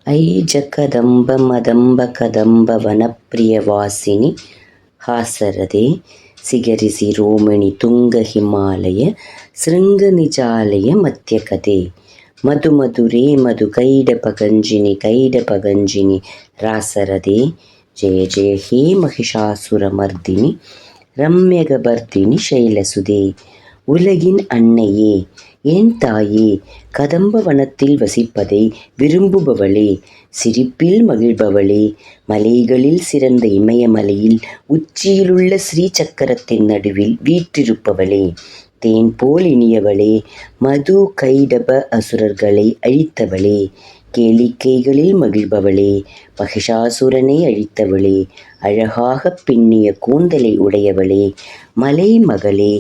ಐಜಕದಂಬ ಮದಂಬ ಕದಂಬ ವನಪ್ರಿಯವಾಸಿನಿ ಹಾಸರದೆ ಸಿಗರಿಸಿ ರೋಮಿಣಿ ತುಂಗ ಹಿಮಾಲಯ ಶೃಂಗ ನಿಜಾಲಯ ಮಧ್ಯಕತೆ ಮಧು ಮಧುರೇ ಮಧು ಕೈಡಪಗಂಜಿನಿ ರಾಸರದೆ ಜಯ ಜಯ ಹೇ மகிஷாசுரமர்தினி ரம்யகபர்தினி சைலசுதே. உலகின் அன்னையே, என் தாயே, கதம்ப வனத்தில் வசிப்பதை விரும்புபவளே, சிரிப்பில் மகிழ்பவளே, மலைகளில் சிறந்த இமயமலையில் உச்சியிலுள்ள ஸ்ரீ சக்கரத்தின் நடுவில் வீற்றிருப்பவளே, தேன் போல் இனியவளே, மது கைடப அசுரர்களை அழித்தவளே, கேளிக்கைகளில் மகிழ்பவளே, மகிஷாசுரனை அழித்தவளே, அழகாக பின்னிய கூந்தலை உடையவளே, மலை மகளே,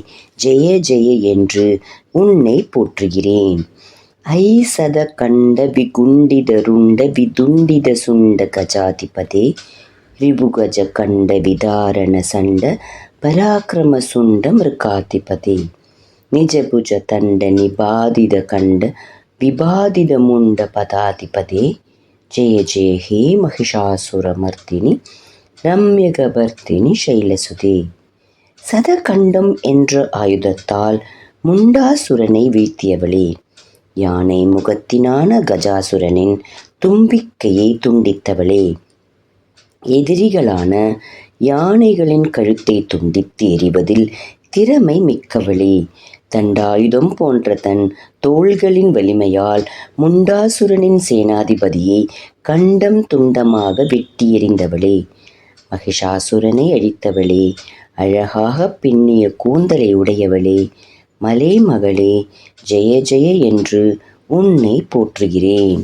ஜெய ஜெய என்று உன்னை போற்றுகிறேன். ஐசத கண்ட விகுண்டிதருண்ட விதுண்டித சுண்ட கஜாதிபதே ரிபுகஜ கண்ட விதாரண சண்ட பராக்கிரம சுண்ட மிருகாதிபதே நிஜபுஜ தண்ட நிபாதித கண்ட விபாதித முண்ட பதாதிபதே ஜெய ஜெய ஹே மகிஷாசுரமர்தினி ரம்யகபர்தினி சைலசுதே. சதகண்டம் என்ற ஆயுதத்தால் முண்டாசுரனை வீழ்த்தியவளே, யானை முகத்தினான கஜாசுரனின் தும்பிக்கையை துண்டித்தவளே, எதிரிகளான யானைகளின் கழுத்தை துண்டித்து எறிவதில் திறமை மிக்கவளே, தண்டாயுதம் போன்ற தன் தோள்களின் வலிமையால் முண்டாசுரனின் சேனாதிபதியை கண்டம் துண்டமாக வெட்டி எறிந்தவளே, மகிஷாசுரனை அழித்தவளே, அழகாக பின்னிய கூந்தலை உடையவளே, மலை மகளே, ஜெய ஜெய என்று உன்னை போற்றுகிறேன்.